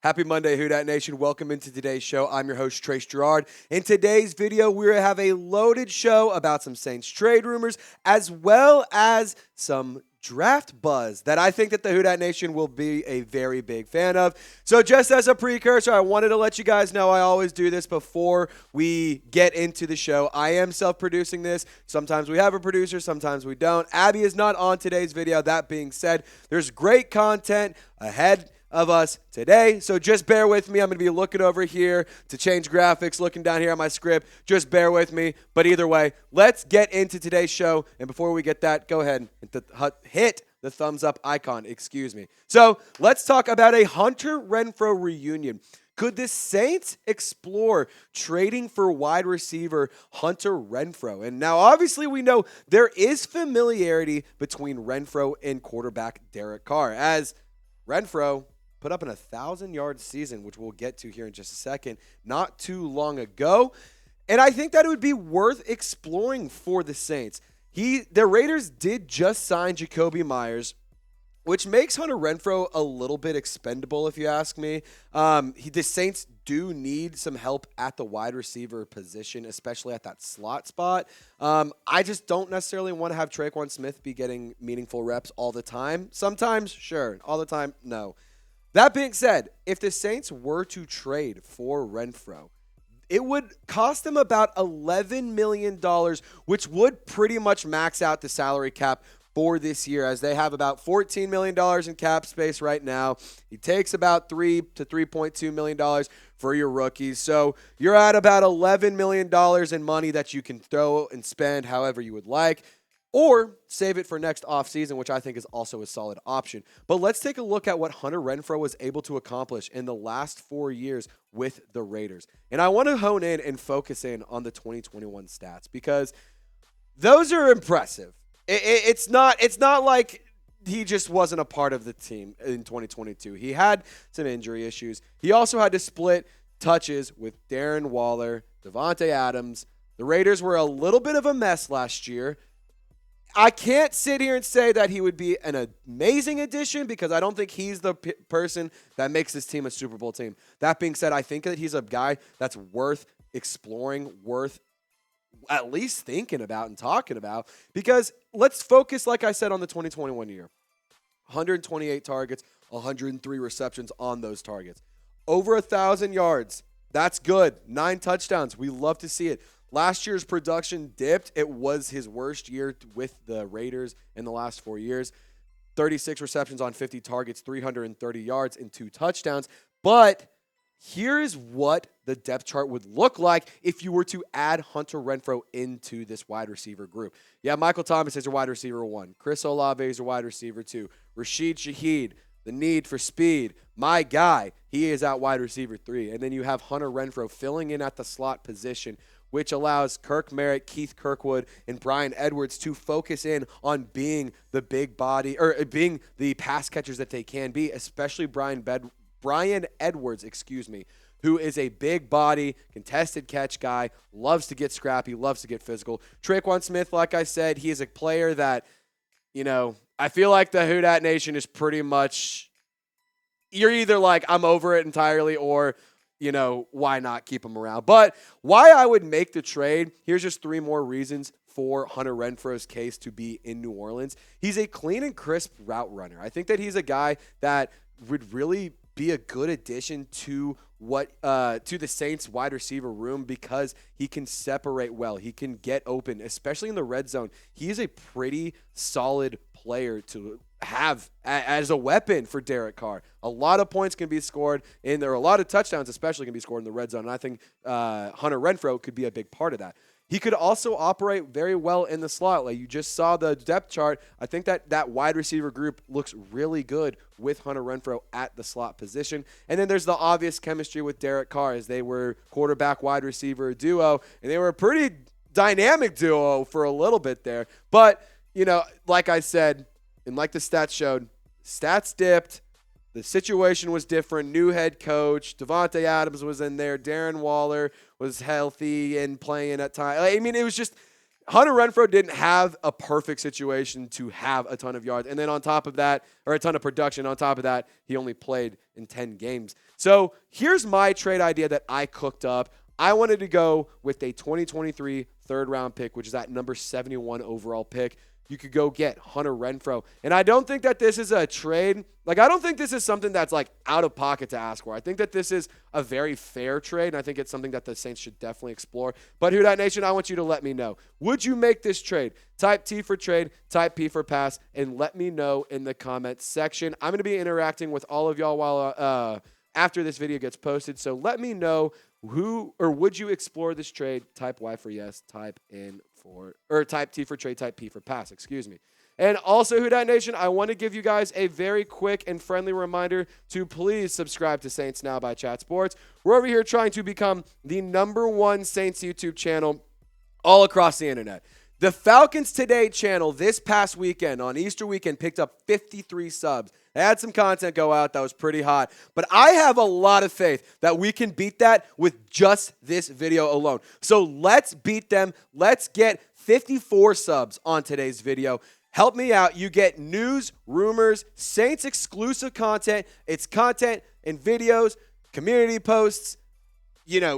Happy Monday, Who Dat Nation. Welcome into today's show. I'm your host, Trace Gerard. In today's video, we have a loaded show about some Saints trade rumors, as well as some draft buzz that I think that the Who Dat Nation will be a very big fan of. So just as a precursor, I wanted to let you guys know I always do this before we get into the show. I am self-producing this. Sometimes we have a producer, sometimes we don't. Abby is not on today's video. That being said, there's great content ahead of us today, so just bear with me. I'm going to be looking over here to change graphics, looking down here at my script. Just bear with me. But either way, let's get into today's show. And before we get that, go ahead and hit the thumbs up icon. So let's talk about a Hunter Renfrow reunion. Could the Saints explore trading for wide receiver Hunter Renfrow? And now, obviously, we know there is familiarity between Renfrow and quarterback Derek Carr, as Renfrow put up an 1,000-yard season, which we'll get to here in just a second, not too long ago. And I think that it would be worth exploring for the Saints. The Raiders did just sign Jakobi Meyers, which makes Hunter Renfrow a little bit expendable, if you ask me. The Saints do need some help at the wide receiver position, especially at that slot spot. I just don't necessarily want to have Tre'Quan Smith be getting meaningful reps all the time. Sometimes, sure. All the time, no. That being said, if the Saints were to trade for Renfrow, it would cost them about $11 million, which would pretty much max out the salary cap for this year, as they have about $14 million in cap space right now. He takes about $3 to $3.2 million for your rookies. So you're at about $11 million in money that you can throw and spend however you would like, or save it for next offseason, which I think is also a solid option. But let's take a look at what Hunter Renfrow was able to accomplish in the last 4 years with the Raiders. And I want to hone in and focus in on the 2021 stats, because those are impressive. It's not like he just wasn't a part of the team in 2022. He had some injury issues. He also had to split touches with Darren Waller, Devontae Adams. The Raiders were a little bit of a mess last year. I can't sit here and say that he would be an amazing addition, because I don't think he's the person that makes this team a Super Bowl team. That being said, I think that he's a guy that's worth exploring, worth at least thinking about and talking about, because let's focus, like I said, on the 2021 year. 128 targets, 103 receptions on those targets. Over 1,000 yards. That's good. 9 touchdowns. We love to see it. Last year's production dipped. It was his worst year with the Raiders in the last 4 years. 36 receptions on 50 targets, 330 yards, and 2 touchdowns. But here is what the depth chart would look like if you were to add Hunter Renfrow into this wide receiver group. Yeah, Michael Thomas is your wide receiver 1. Chris Olave is your wide receiver 2. Rashid Shaheed, the need for speed. My guy, he is at wide receiver 3. And then you have Hunter Renfrow filling in at the slot position, which allows Kirk Merritt, Keith Kirkwood, and Brian Edwards to focus in on being the big body, or being the pass catchers that they can be, especially Brian Edwards, who is a big body, contested catch guy, loves to get scrappy, loves to get physical. Tre'Quan Smith, like I said, he is a player that, I feel like the Who Dat Nation is pretty much, you're either like, I'm over it entirely, or why not keep him around? But why I would make the trade, here's just 3 more reasons for Hunter Renfrow's case to be in New Orleans. He's a clean and crisp route runner. I think that he's a guy that would really be a good addition to the Saints wide receiver room, because he can separate well. He can get open, especially in the red zone. He is a pretty solid player to have as a weapon for Derek Carr. A lot of points can be scored, and there are a lot of touchdowns especially can be scored in the red zone, and I think Hunter Renfrow could be a big part of that. He could also operate very well in the slot. Like you just saw the depth chart. I think that wide receiver group looks really good with Hunter Renfrow at the slot position. And then there's the obvious chemistry with Derek Carr, as they were quarterback wide receiver duo, and they were a pretty dynamic duo for a little bit there. But, like I said, and like the stats showed, stats dipped. The situation was different. New head coach. Devontae Adams was in there. Darren Waller was healthy and playing at times. I mean, it was just Hunter Renfrow didn't have a perfect situation to have a ton of yards. And then on top of that, or a ton of production, on top of that, he only played in 10 games. So here's my trade idea that I cooked up. I wanted to go with a 2023 third-round pick, which is that number 71 overall pick. You could go get Hunter Renfrow. And I don't think that this is a trade. I don't think this is something that's out of pocket to ask for. I think that this is a very fair trade, and I think it's something that the Saints should definitely explore. But Who Dat Nation, I want you to let me know. Would you make this trade? Type T for trade, type P for pass, and let me know in the comments section. I'm going to be interacting with all of y'all while after this video gets posted. So let me know would you explore this trade? Type Y for yes, type T for trade, type P for pass, excuse me. And also, Who Dat Nation, I want to give you guys a very quick and friendly reminder to please subscribe to Saints Now by Chat Sports. We're over here trying to become the #1 Saints YouTube channel all across the internet. The Falcons Today channel this past weekend, on Easter weekend, picked up 53 subs. They had some content go out that was pretty hot. But I have a lot of faith that we can beat that with just this video alone. So let's beat them. Let's get 54 subs on today's video. Help me out. You get news, rumors, Saints exclusive content. It's content and videos, community posts,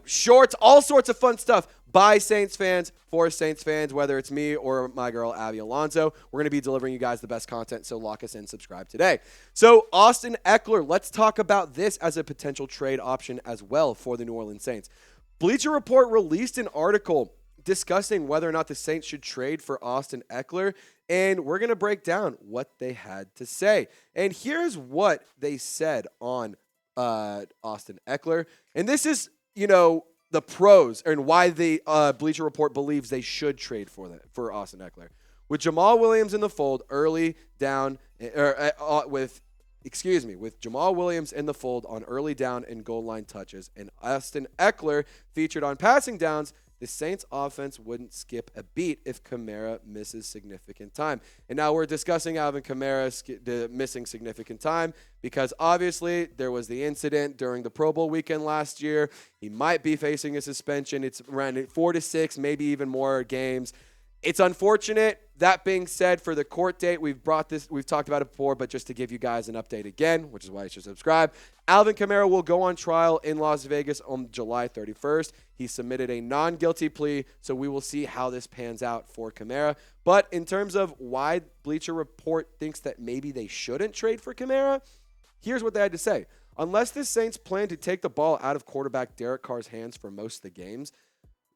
shorts, all sorts of fun stuff by Saints fans, for Saints fans, whether it's me or my girl, Abby Alonso. We're going to be delivering you guys the best content, so lock us in, subscribe today. So Austin Ekeler, let's talk about this as a potential trade option as well for the New Orleans Saints. Bleacher Report released an article discussing whether or not the Saints should trade for Austin Ekeler, and we're going to break down what they had to say. And here's what they said on Austin Ekeler. And this is, the pros and why the Bleacher Report believes they should trade for Austin Ekeler. With Jamaal Williams in the fold with Jamaal Williams in the fold on early down and goal line touches, and Austin Ekeler featured on passing downs, the Saints offense wouldn't skip a beat if Kamara misses significant time. And now we're discussing Alvin Kamara missing significant time because obviously there was the incident during the Pro Bowl weekend last year. He might be facing a suspension. It's around 4 to 6, maybe even more games. It's unfortunate. That being said, for the court date, we've talked about it before, but just to give you guys an update again, which is why you should subscribe, Alvin Kamara will go on trial in Las Vegas on July 31st. He submitted a non-guilty plea, so we will see how this pans out for Kamara. But in terms of why Bleacher Report thinks that maybe they shouldn't trade for Kamara, here's what they had to say. Unless the Saints plan to take the ball out of quarterback Derek Carr's hands for most of the games,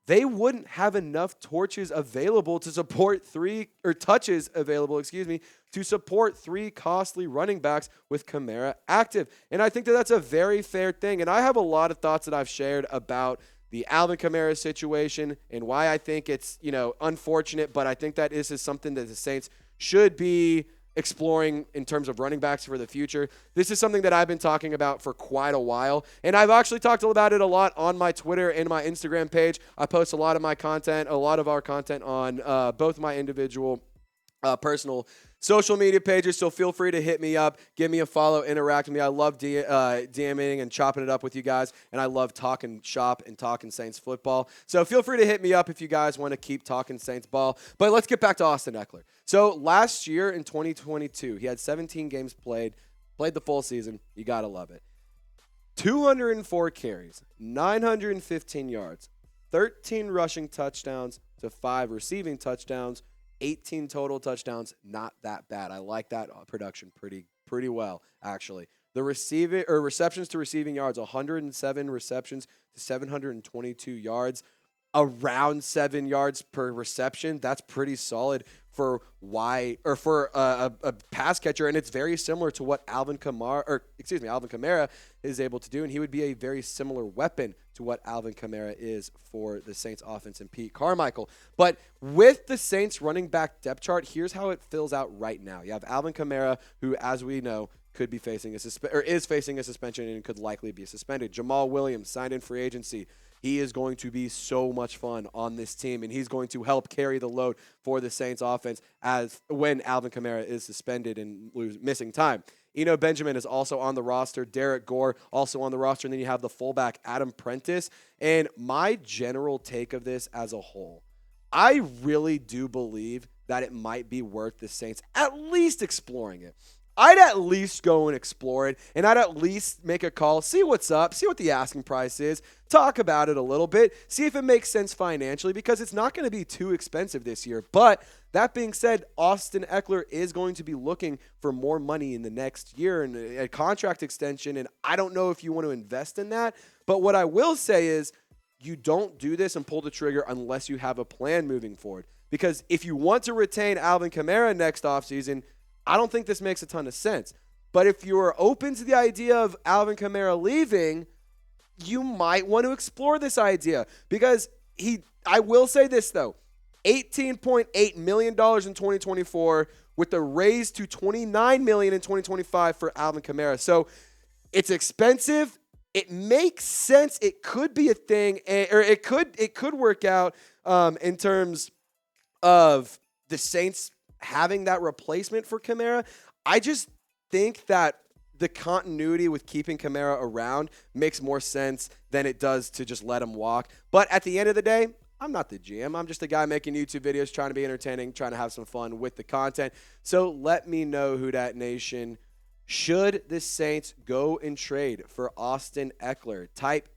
they wouldn't have enough touches available to support to support three costly running backs with Kamara active. And I think that that's a very fair thing. And I have a lot of thoughts that I've shared about the Alvin Kamara situation and why I think it's, unfortunate, but I think that this is something that the Saints should be exploring in terms of running backs for the future. This is something that I've been talking about for quite a while, and I've actually talked about it a lot on my Twitter and my Instagram page. I post a lot of our content on both my individual personal social media pages, so feel free to hit me up, give me a follow, interact with me. I love DMing and chopping it up with you guys, and I love talking shop and talking Saints football. So feel free to hit me up if you guys want to keep talking Saints ball. But let's get back to Austin Ekeler. So last year in 2022, he had 17 games played the full season. You got to love it. 204 carries, 915 yards, 13 rushing touchdowns to 5 receiving touchdowns, 18 total touchdowns. Not that bad. I like that production pretty well, actually. The receptions to receiving yards, 107 receptions to 722 yards, around 7 yards per reception. That's pretty solid for a pass catcher, and it's very similar to what Alvin Kamara is able to do, and he would be a very similar weapon to what Alvin Kamara is for the Saints offense and Pete Carmichael. But with the Saints running back depth chart, here's how it fills out right now. You have Alvin Kamara, who, as we know, could be facing is facing a suspension and could likely be suspended. Jamaal Williams signed in free agency. He is going to be so much fun on this team, and he's going to help carry the load for the Saints offense as when Alvin Kamara is suspended and missing time. Eno Benjamin is also on the roster. Derek Gore also on the roster. And then you have the fullback, Adam Prentice. And my general take of this as a whole, I really do believe that it might be worth the Saints at least exploring it. I'd at least go and explore it, and I'd at least make a call, see what's up, see what the asking price is, talk about it a little bit, see if it makes sense financially, because it's not going to be too expensive this year. But that being said, Austin Ekeler is going to be looking for more money in the next year and a contract extension, and I don't know if you want to invest in that. But what I will say is you don't do this and pull the trigger unless you have a plan moving forward. Because if you want to retain Alvin Kamara next offseason, I don't think this makes a ton of sense. But if you are open to the idea of Alvin Kamara leaving, you might want to explore this idea. Because I will say this, though. $18.8 million in 2024 with the raise to $29 million in 2025 for Alvin Kamara. So it's expensive. It makes sense. It could be a thing, or it could work out in terms of the Saints having that replacement for Kamara. I just think that the continuity with keeping Kamara around makes more sense than it does to just let him walk. But at the end of the day, I'm not the GM. I'm just a guy making YouTube videos, trying to be entertaining, trying to have some fun with the content. So let me know, Who Dat Nation, should the Saints go and trade for Austin Ekeler? Type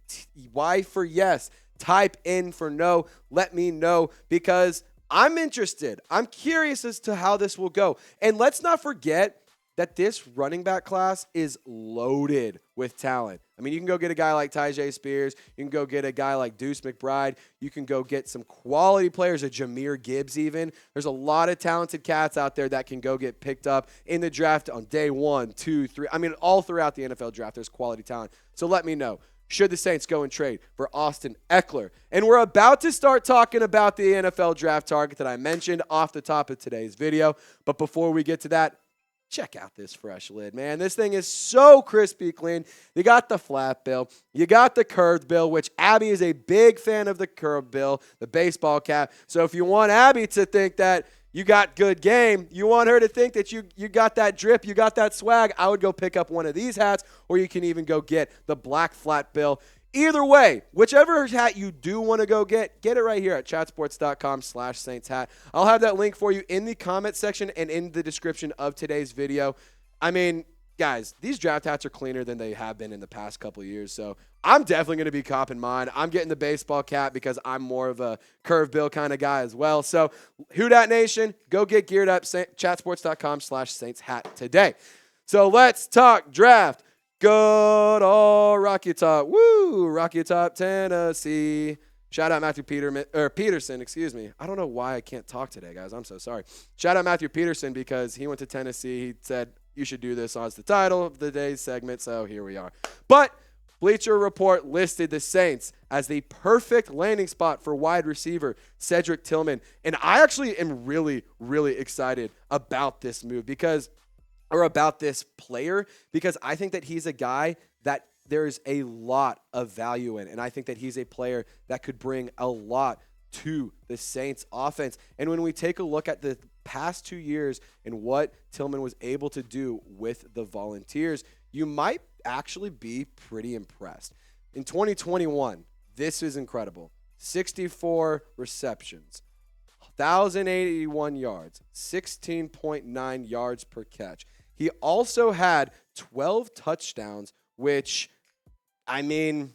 Y for yes. Type in for no. Let me know, because I'm interested. I'm curious as to how this will go. And let's not forget that this running back class is loaded with talent. I mean, you can go get a guy like Tyjae Spears. You can go get a guy like Deuce McBride. You can go get some quality players, a Jahmyr Gibbs even. There's a lot of talented cats out there that can go get picked up in the draft on day 1, 2, 3. I mean, all throughout the NFL draft, there's quality talent. So let me know. Should the Saints go and trade for Austin Ekeler? And we're about to start talking about the NFL draft target that I mentioned off the top of today's video. But before we get to that, check out this fresh lid, man. This thing is so crispy clean. You got the flat bill. You got the curved bill, which Abby is a big fan of the curved bill, the baseball cap. So if you want Abby to think that you got good game, you want her to think that you got that drip, you got that swag, I would go pick up one of these hats, or you can even go get the black flat bill. Either way, whichever hat you do want to go get it right here at chatsports.com/Saints hat. I'll have that link for you in the comment section and in the description of today's video. I mean, guys, these draft hats are cleaner than they have been in the past couple of years, so I'm definitely going to be copping mine. I'm getting the baseball cap because I'm more of a curve bill kind of guy as well. So, Who Dat Nation, go get geared up. Chatsports.com/Saints hat today. So let's talk draft. Good old Rocky Top. Woo! Rocky Top, Tennessee. Shout out Matthew Peterson, excuse me. I don't know why I can't talk today, guys. I'm so sorry. Shout out Matthew Peterson because he went to Tennessee. He said, you should do this as the title of the day's segment, so here we are. But Bleacher Report listed the Saints as the perfect landing spot for wide receiver Cedric Tillman. And I actually am really, really excited about this move about this player, because I think that he's a guy that there's a lot of value in. And I think that he's a player that could bring a lot to the Saints offense. And when we take a look at the past 2 years and what Tillman was able to do with the Volunteers, you might actually be pretty impressed. In 2021, this is incredible. 64 receptions, 1,081 yards, 16.9 yards per catch. He also had 12 touchdowns, which, I mean,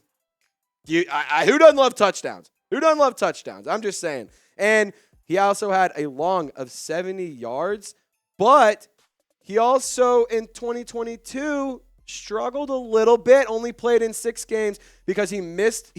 who doesn't love touchdowns? Who doesn't love touchdowns? I'm just saying. And he also had a long of 70 yards, but he also, in 2022, struggled a little bit, only played in 6 games because he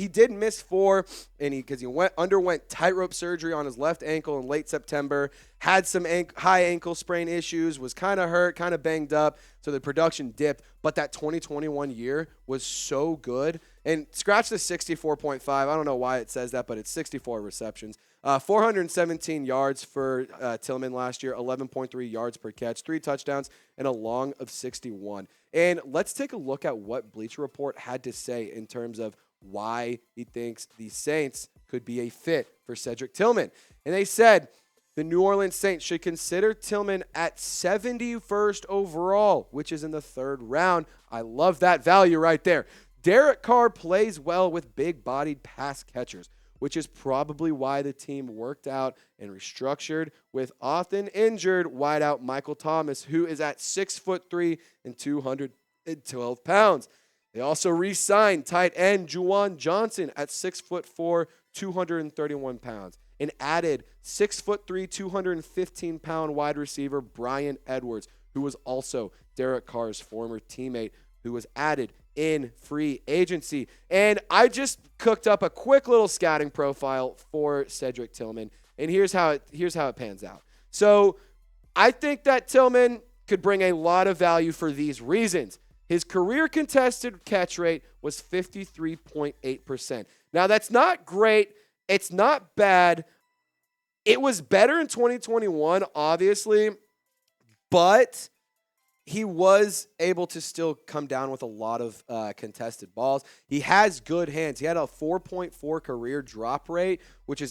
did miss 4, and because he underwent tightrope surgery on his left ankle in late September, had some high ankle sprain issues, was kind of hurt, kind of banged up, so the production dipped. But that 2021 year was so good. And scratch the 64.5. I don't know why it says that, but it's 64 receptions. 417 yards for Tillman last year, 11.3 yards per catch, 3 touchdowns, and a long of 61. And let's take a look at what Bleacher Report had to say in terms of why he thinks the Saints could be a fit for Cedric Tillman. And they said the New Orleans Saints should consider Tillman at 71st overall, which is in the 3rd round. I love that value right there. Derek Carr plays well with big-bodied pass catchers. which is probably why the team worked out and restructured with often injured wideout Michael Thomas, who is at 6'3" and 212 pounds. They also re-signed tight end Juwan Johnson at 6'4", 231 pounds, and added 6'3", 215-pound wide receiver Brian Edwards, who was also Derek Carr's former teammate, who was added in free agency. And I just cooked up a quick little scouting profile for Cedric Tillman, and here's how it pans out. So I think that Tillman could bring a lot of value for these reasons. His career contested catch rate was 53.8%. Now, that's not great. It's not bad. It was better in 2021, obviously, but he was able to still come down with a lot of contested balls. He has good hands. He had a 4.4 career drop rate, which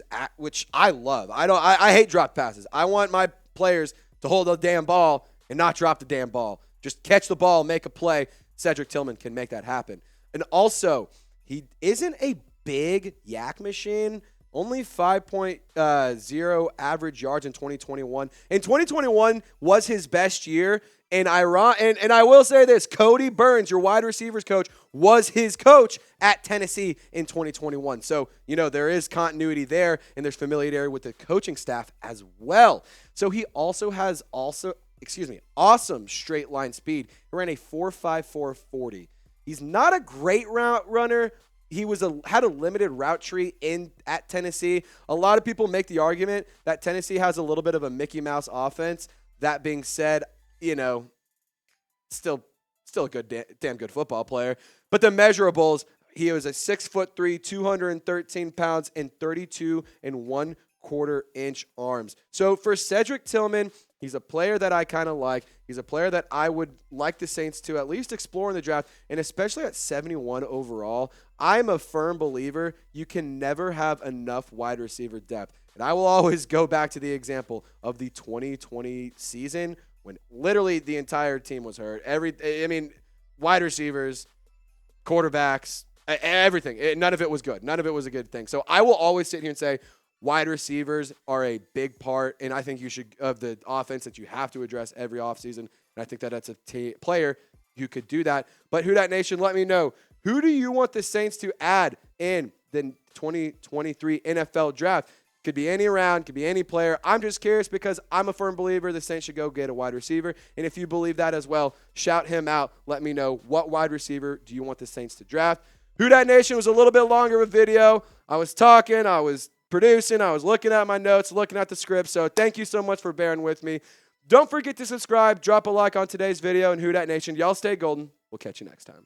I love. I hate drop passes. I want my players to hold the damn ball and not drop the damn ball. Just catch the ball, make a play. Cedric Tillman can make that happen. And also, he isn't a big yak machine. Only 5.0 average yards in 2021. And 2021 was his best year. And I will say this, Cody Burns, your wide receivers coach, was his coach at Tennessee in 2021. So, there is continuity there, and there's familiarity with the coaching staff as well. So he also has awesome straight line speed. He ran a 4.54 40. He's not a great route runner. He had a limited route tree at Tennessee. A lot of people make the argument that Tennessee has a little bit of a Mickey Mouse offense. That being said, still a damn good football player. But the measurables, he was a 6'3", 213 pounds, and 32 1/4 inch arms. So for Cedric Tillman, he's a player that I kind of like. He's a player that I would like the Saints to at least explore in the draft, and especially at 71 overall. I'm a firm believer you can never have enough wide receiver depth. And I will always go back to the example of the 2020 season when literally the entire team was hurt. Wide receivers, quarterbacks, everything. None of it was good. None of it was a good thing. So I will always sit here and say wide receivers are a big part, and I think of the offense that you have to address every offseason. And I think that that's a player who could do that. But Who Dat Nation, let me know. Who do you want the Saints to add in the 2023 NFL draft? Could be any round, could be any player. I'm just curious because I'm a firm believer the Saints should go get a wide receiver. And if you believe that as well, shout him out. Let me know, what wide receiver do you want the Saints to draft? Who Dat Nation was a little bit longer of a video. I was talking, I was producing, I was looking at my notes, looking at the script. So thank you so much for bearing with me. Don't forget to subscribe, drop a like on today's video, and Who Dat Nation, y'all stay golden. We'll catch you next time.